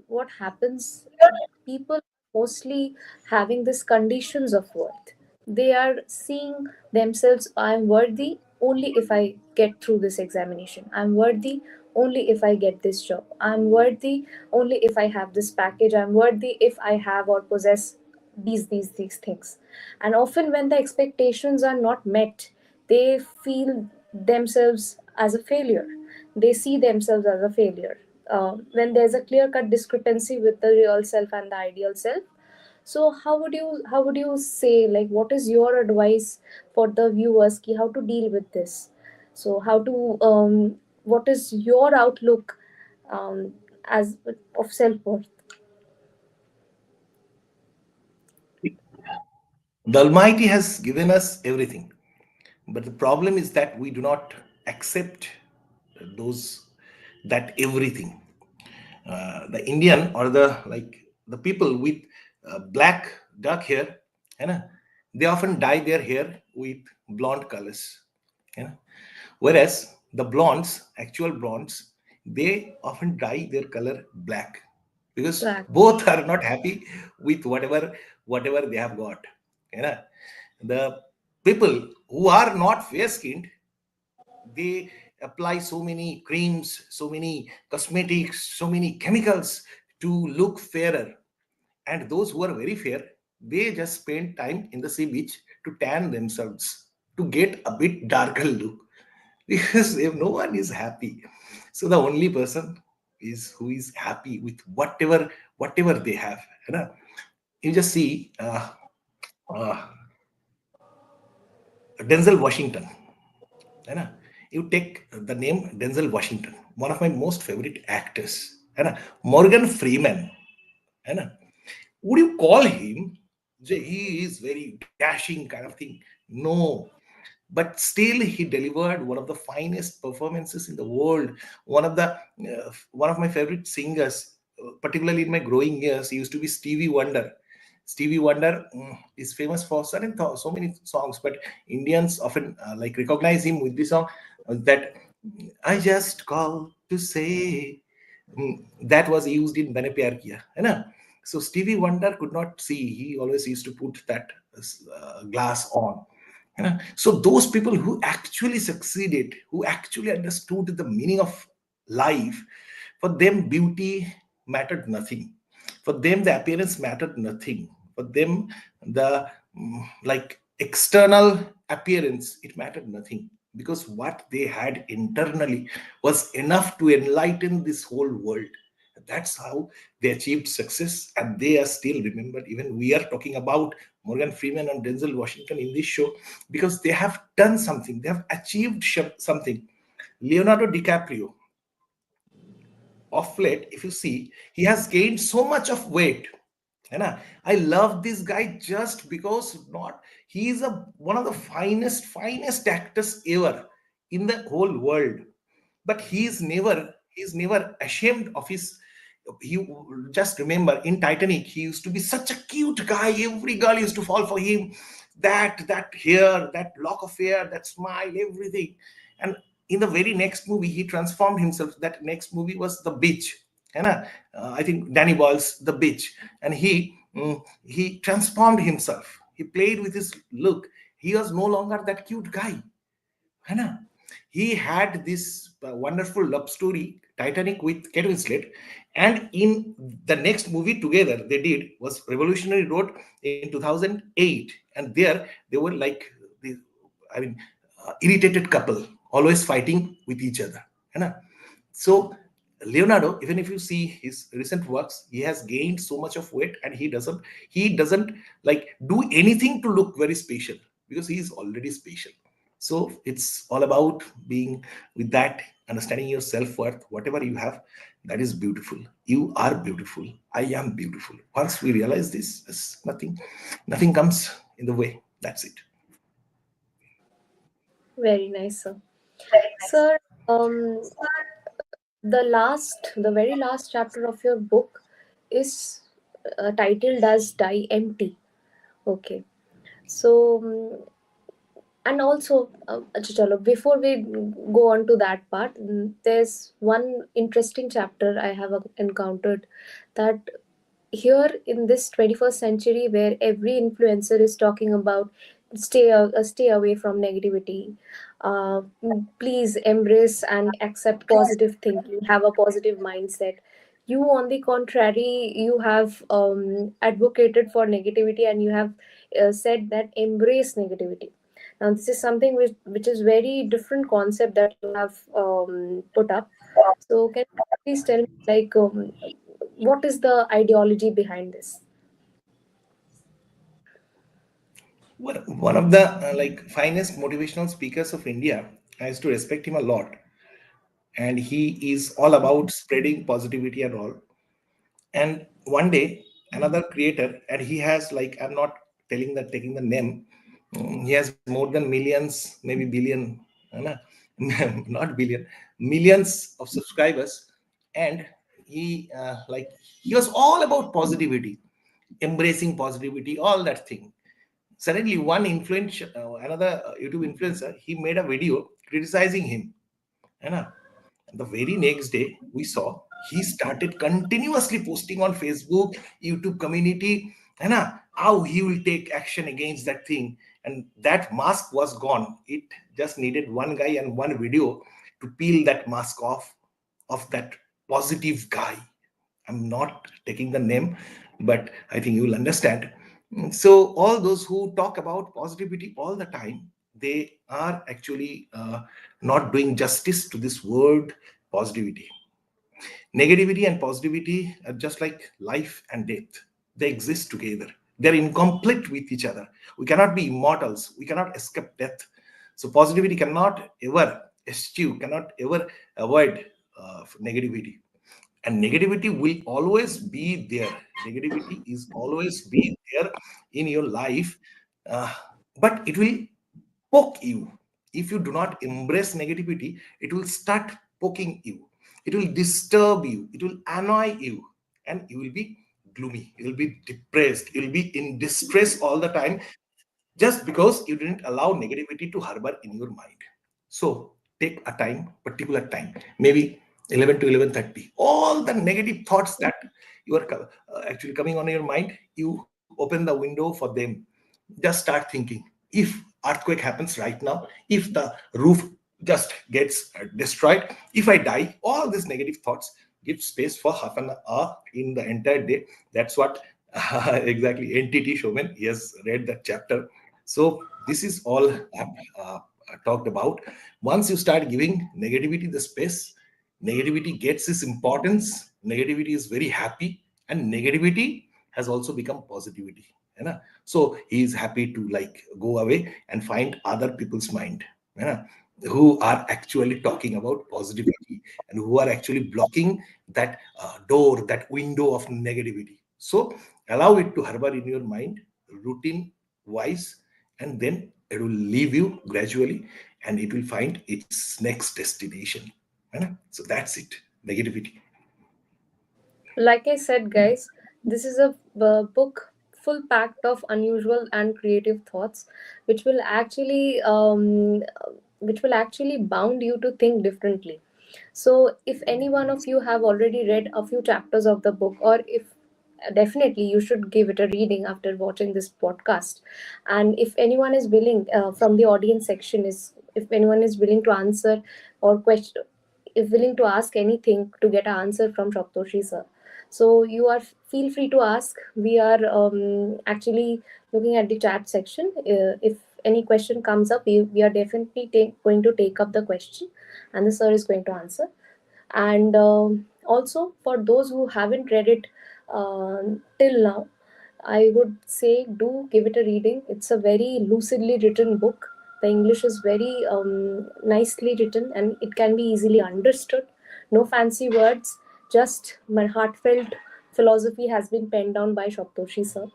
what happens? People mostly having these conditions of worth. They are seeing themselves. I'm worthy only if I get through this examination. I'm worthy only if I get this job. I'm worthy only if I have this package. I'm worthy if I have or possess these things. And often when the expectations are not met, they feel themselves as a failure. They see themselves as a failure when there's a clear cut discrepancy with the real self and the ideal self. So how would you say, like, what is your advice for the viewers ki how to deal with this? So how to what is your outlook um as of self-worth? The Almighty has given us everything, but the problem is that we do not accept those that everything. The Indian or the like the people with black dark hair, you know, they often dye their hair with blonde colors. You know? Whereas the blondes, actual blondes, they often dye their color black because Black. both are not happy with whatever they have got. You know, the people who are not fair skinned, they apply so many creams, so many cosmetics, so many chemicals to look fairer. And those who are very fair, they just spend time in the sea beach to tan themselves to get a bit darker look. Because if no one is happy, so the only person is who is happy with whatever they have. You know, you just see uh, Denzel Washington. है ना? You take the name Denzel Washington, one of my most favorite actors, है ना? Morgan Freeman, है ना? Would you call him? He is very dashing kind of thing. No, but still he delivered one of the finest performances in the world. One of my favorite singers, particularly in my growing years, used to be Stevie Wonder. Stevie Wonder is famous for so many songs, but Indians often like recognize him with the song that I just call to say. That was used in Maine Pyar Kiya, है ना? So Stevie Wonder could not see. He always used to put that glass on. So those people who actually succeeded, who actually understood the meaning of life, for them beauty mattered nothing. For them the appearance mattered nothing. For them the like external appearance, it mattered nothing, because what they had internally was enough to enlighten this whole world. That's how they achieved success, and they are still remembered. Even we are talking about Morgan Freeman and Denzel Washington in this show because they have done something, they have achieved something. Leonardo DiCaprio, of late, if you see, he has gained so much of weight. है ना? I love this guy just because not he is one of the finest actors ever in the whole world. But he's never ashamed of his. You just remember in Titanic, he used to be such a cute guy. Every girl used to fall for him. That hair, that lock of hair, that smile, everything. And in the very next movie, he transformed himself. That next movie was The Beach. And I think Danny Boyle's The Beach, and he transformed himself. He played with his look. He was no longer that cute guy. है ना? He had this wonderful love story, Titanic, with Kate Winslet, and in the next movie together they did was Revolutionary Road in 2008, and there they were like the, I mean, irritated couple, always fighting with each other. है ना? So Leonardo, even if you see his recent works, he has gained so much of weight, and he doesn't like do anything to look very special because he is already special. So it's all about being with that, understanding your self-worth. Whatever you have, that is beautiful. You are beautiful. I am beautiful. Once we realize this, there's nothing comes in the way. That's it. Very nice, sir. Sir, the very last chapter of your book is titled as Die Empty. Okay. So, and also, chalo, before we go on to that part, there's one interesting chapter I have encountered, that here in this 21st century where every influencer is talking about stay away from negativity, please embrace and accept positive thinking, have a positive mindset. You, on the contrary, you have advocated for negativity, and you have said that embrace negativity. Now this is something which is very different concept that you have put up. So can you please tell me, like, what is the ideology behind this? One of the finest motivational speakers of India. I used to respect him a lot, and he is all about spreading positivity and all. And one day, another creator, and he has, like, I'm not telling that taking the name, he has more than millions, maybe billion, है ना? Not billion, millions of subscribers. And he he was all about positivity, embracing positivity, all that thing. Suddenly, one influential, another YouTube influencer, he made a video criticizing him. है ना? The very next day, we saw he started continuously posting on Facebook, YouTube community, and how he will take action against that thing. And that mask was gone. It just needed one guy and one video to peel that mask off of that positive guy. I'm not taking the name, but I think you will understand. So, all those who talk about positivity all the time, they are actually not doing justice to this word positivity. Negativity and positivity are just like life and death. They exist together. They're in conflict with each other. We cannot be immortals. We cannot escape death. So positivity cannot ever eschew, cannot ever avoid negativity. And negativity will always be there. Negativity is always be there in your life, uh, but it will poke you. If you do not embrace negativity, it will start poking you. It will disturb you. It will annoy you. And you will be gloomy. You will be depressed. You will be in distress all the time, just because you didn't allow negativity to harbor in your mind. So take a time, particular time, maybe 11 to 11:30. All the negative thoughts that you are actually coming on your mind, you open the window for them. Just start thinking, if earthquake happens right now, if the roof just gets destroyed, if I die, all these negative thoughts, give space for half an hour in the entire day. That's what exactly NTT Showman, he has read that chapter. So this is all talked about. Once you start giving negativity the space, negativity gets its importance. Negativity is very happy, and negativity has also become positivity. है ना? So he is happy to like go away and find other people's mind, है ना, who are actually talking about positivity and who are actually blocking that door, that window of negativity. So allow it to harbor in your mind, routine wise, and then it will leave you gradually, and it will find its next destination. Right? So that's it. Negativity. Like I said, guys, this is a book full packed of unusual and creative thoughts, which will actually bound you to think differently. So, if any one of you have already read a few chapters of the book, or if definitely you should give it a reading after watching this podcast. And if anyone is willing, from the audience section, is if anyone is willing to answer or question, if willing to ask anything to get an answer from Saptarshi sir, so you are feel free to ask. We are actually looking at the chat section. If any question comes up, we are definitely going to take up the question, and the sir is going to answer. And also, for those who haven't read it till now, I would say do give it a reading. It's a very lucidly written book. The English is very nicely written, and it can be easily understood. No fancy words, just my heartfelt philosophy has been penned down by Saptarshi sir.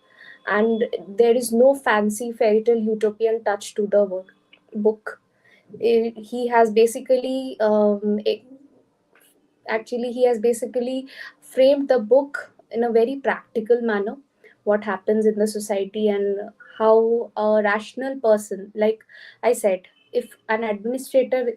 And there is no fancy fairy tale utopian touch to the book. He has basically he has basically framed the book in a very practical manner, what happens in the society, and how a rational person, like I said, if an administrator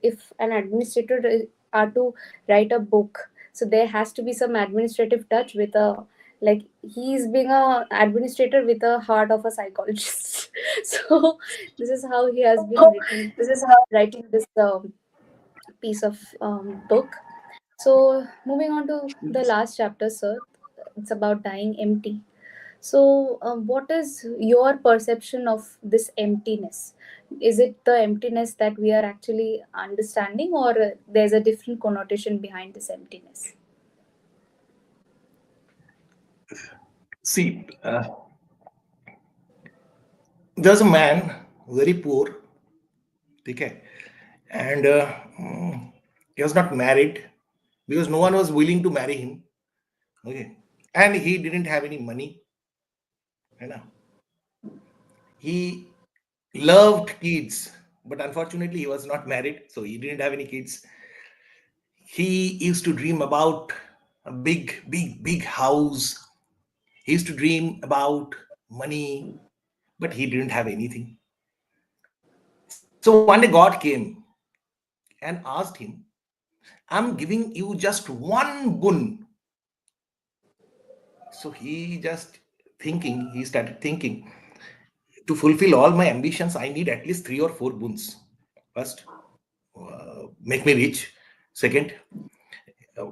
are to write a book, so there has to be some administrative touch with a, like, he's being a administrator with a heart of a psychologist. So this is how he has been written writing this piece of book. So, moving on to the last chapter, sir, it's about dying empty. So, what is your perception of this emptiness? Is it the emptiness that we are actually understanding, or there's a different connotation behind this emptiness? See, There's a man, very poor, okay, and he was not married because no one was willing to marry him, okay, and he didn't have any money, you know. He loved kids, but unfortunately, he was not married, so he didn't have any kids. He used to dream about a big, big, big house. He used to dream about money, but he didn't have anything. So one day, God came and asked him, I'm giving you just one boon. So he started thinking, to fulfill all my ambitions, I need at least three or four boons. First, make me rich. Second, uh,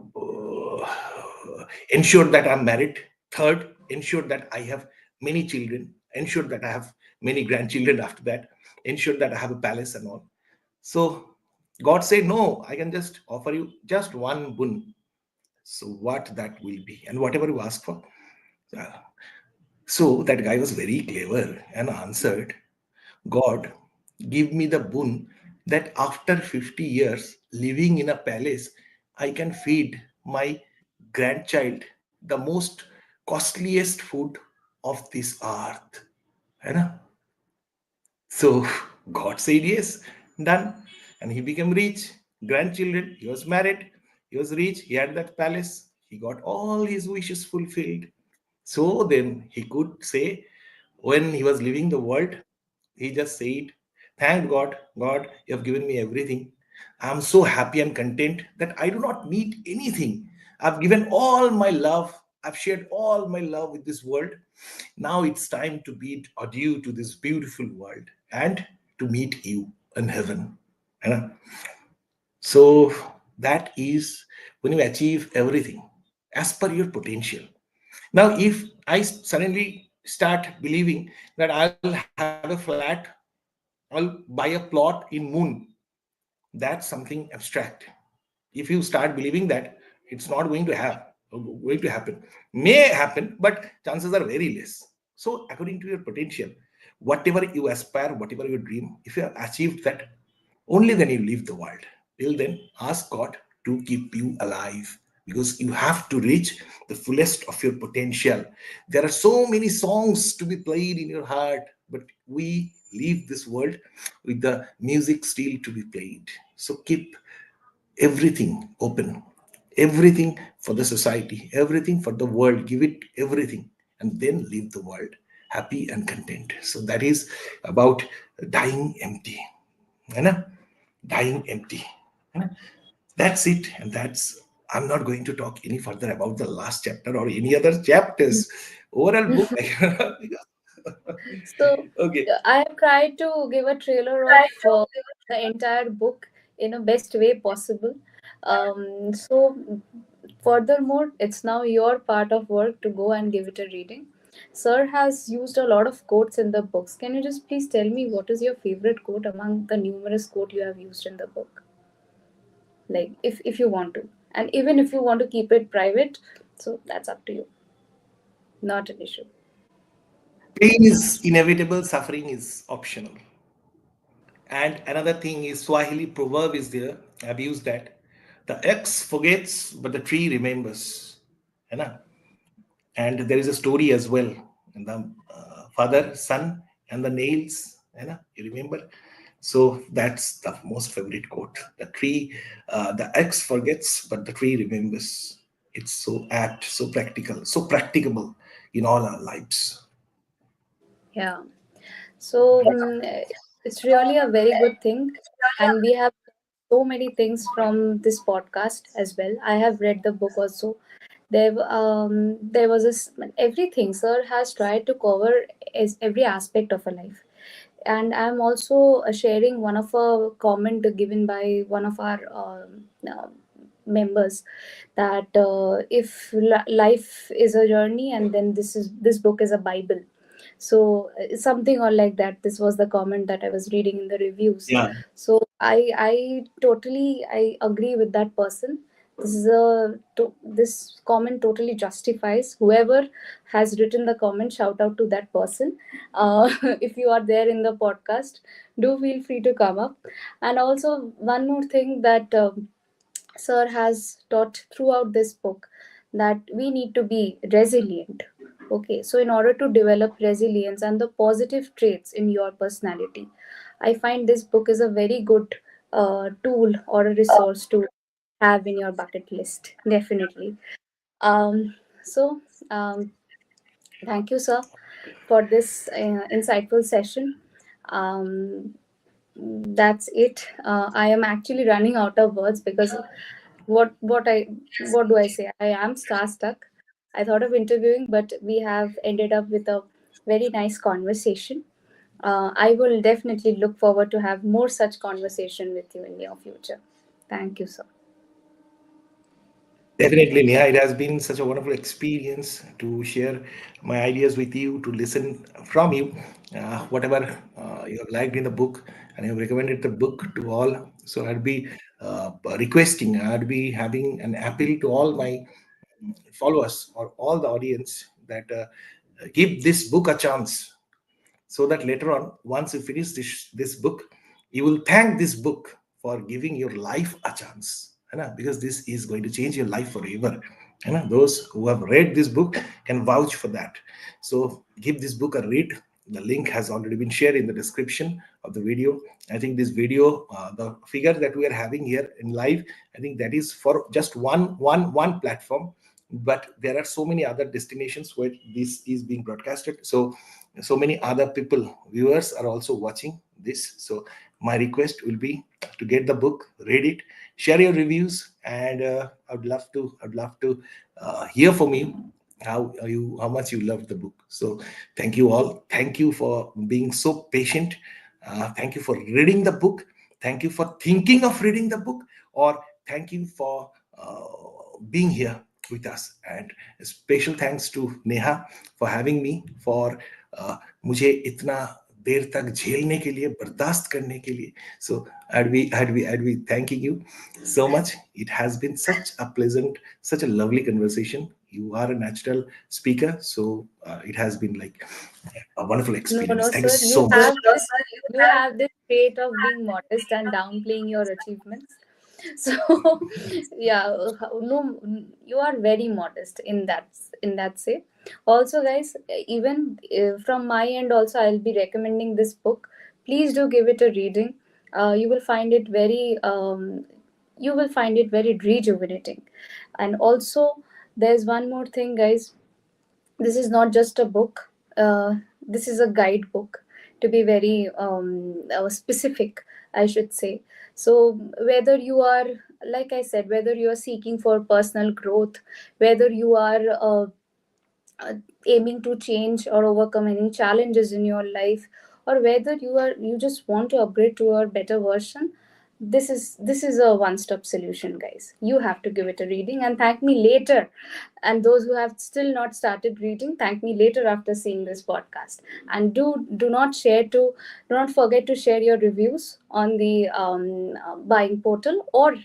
ensure that I'm married. Third, ensure that I have many children. Ensure that I have many grandchildren after that. Ensure that I have a palace and all. So God said, no, I can just offer you just one boon. So what that will be, and whatever you ask for. Uh, So that guy was very clever and answered, God, give me the boon that after 50 years living in a palace, I can feed my grandchild the most costliest food of this earth. है ना? So God said yes, done. And he became rich. Grandchildren, he was married, he was rich, he had that palace, he got all his wishes fulfilled. So then he could say, when he was leaving the world, he just said, thank God, God, you have given me everything. I'm so happy and content that I do not need anything. I've given all my love, I've shared all my love with this world. Now it's time to bid adieu to this beautiful world and to meet you in heaven. And so that is when you achieve everything as per your potential. Now, if I suddenly start believing that I'll have a flat, I'll buy a plot in moon, that's something abstract. If you start believing that, it's not going to have going to happen. May happen, but chances are very less. So, according to your potential, whatever you aspire, whatever you dream, if you have achieved that, only then you leave the world. Till then, ask God to keep you alive because you have to reach the fullest of your potential. There are so many songs to be played in your heart, but we leave this world with the music still to be played. So keep everything open, everything for the society, everything for the world. Give it everything, and then leave the world happy and content. So that is about dying empty. है ना? Dying empty. है ना? That's it. And that's, I'm not going to talk any further about the last chapter or any other chapters. Overall book. So Okay. I have tried to give a trailer of the entire book in a best way possible. So furthermore, it's now your part of work to go and give it a reading. Sir has used a lot of quotes in the books. Can you just please tell me what is your favorite quote among the numerous quote you have used in the book? Like if you want to, and even if you want to keep it private, so that's up to you. Not an issue. Pain is inevitable, suffering is optional. And another thing is Swahili proverb is there. I've used that. The X forgets, but the tree remembers. है ना? And there is a story as well. And the father, son, and the nails. है ना? You remember? So that's the most favorite quote. The X forgets, but the tree remembers. It's so apt, so practical, so practicable in all our lives. Yeah. So it's really a very good thing, and we have so many things from this podcast as well. I have read the book also. There was this everything. Sir has tried to cover every aspect of a life, and I'm also sharing one of a comment given by one of our members that if life is a journey, and then this book is a Bible. So something or like that, this was the comment that I was reading in the reviews. Yeah. So I totally I agree with that person. This comment totally justifies whoever has written the comment. Shout out to that person. If you are there in the podcast, do feel free to come up. And also one more thing that sir has taught throughout this book, that we need to be resilient. Okay, so in order to develop resilience and the positive traits in your personality, I find this book is a very good tool or a resource to have in your bucket list, definitely. Um, so um, thank you, sir, for this insightful session. um, that's it. I am actually running out of words because what what I what do I say? I am starstruck. I thought of interviewing, but we have ended up with a very nice conversation. I will definitely look forward to have more such conversation with you in your future. Thank you, sir. Definitely, Neha. It has been such a wonderful experience to share my ideas with you, to listen from you, whatever you have liked in the book, and you have recommended the book to all. So I'd be requesting, I'd be having an appeal to all my followers or all the audience that give this book a chance, so that later on, once you finish this book, you will thank this book for giving your life a chance, है ना? Because this is going to change your life forever, है ना? Those who have read this book can vouch for that. So give this book a read. The link has already been shared in the description of the video. I think this video, the figure that we are having here in live, I think that is for just one platform, but there are so many other destinations where this is being broadcasted. So many other people, viewers, are also watching this. So my request will be to get the book, read it, share your reviews, and I'd love to hear from you how much you loved the book. So thank you all. Thank you for being so patient. Thank you for reading the book. Thank you for thinking of reading the book, or thank you for being here with us. And a special thanks to Neha for having me, for मुझे इतना देर तक झेलने के लिए, बर्दाश्त करने के लिए. So I'd be thanking you so much. It has been such a pleasant, such a lovely conversation. You are a natural speaker, so it has been like a wonderful No, experience. no, Thank you sir. so much. You have this trait of being modest and downplaying your achievements. So, yeah, no, you are very modest in that say. Also, guys, even from my end, also I'll be recommending this book. Please do give it a reading. You will find it very rejuvenating. And also, there's one more thing, guys. This is not just a book. This is a guidebook, to be very specific, I should say. So whether you are, like I said, whether you are seeking for personal growth, whether you are uh, aiming to change or overcome any challenges in your life, or whether you just want to upgrade to a better version, this is a one stop solution, guys. You have to give it a reading and thank me later. And those who have still not started reading, thank me later after seeing this podcast. And do not forget to share your reviews on the buying portal, or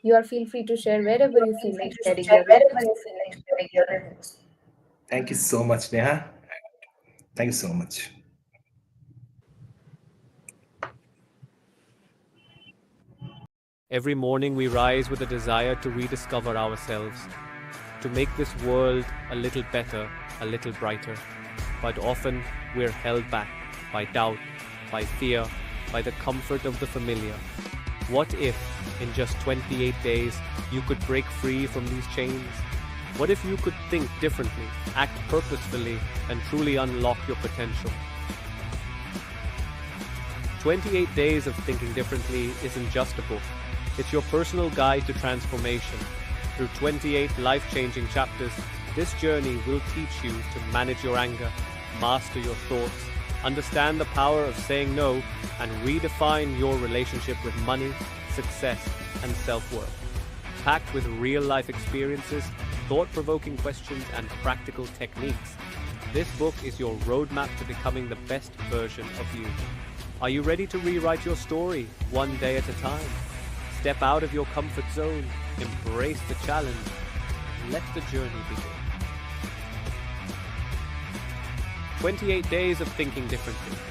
you are feel free to share wherever you feel like sharing your reviews. Thank you so much, Neha. Thank you so much. Every morning we rise with a desire to rediscover ourselves, to make this world a little better, a little brighter. But often we're held back by doubt, by fear, by the comfort of the familiar. What if, in just 28 days, you could break free from these chains? What if you could think differently, act purposefully, and truly unlock your potential? 28 Days of Thinking Differently isn't just a book. It's your personal guide to transformation. Through 28 life-changing chapters, this journey will teach you to manage your anger, master your thoughts, understand the power of saying no, and redefine your relationship with money, success, and self-worth. Packed with real-life experiences, thought-provoking questions, and practical techniques, this book is your roadmap to becoming the best version of you. Are you ready to rewrite your story one day at a time? Step out of your comfort zone, embrace the challenge, and let the journey begin. 28 Days of Thinking Differently.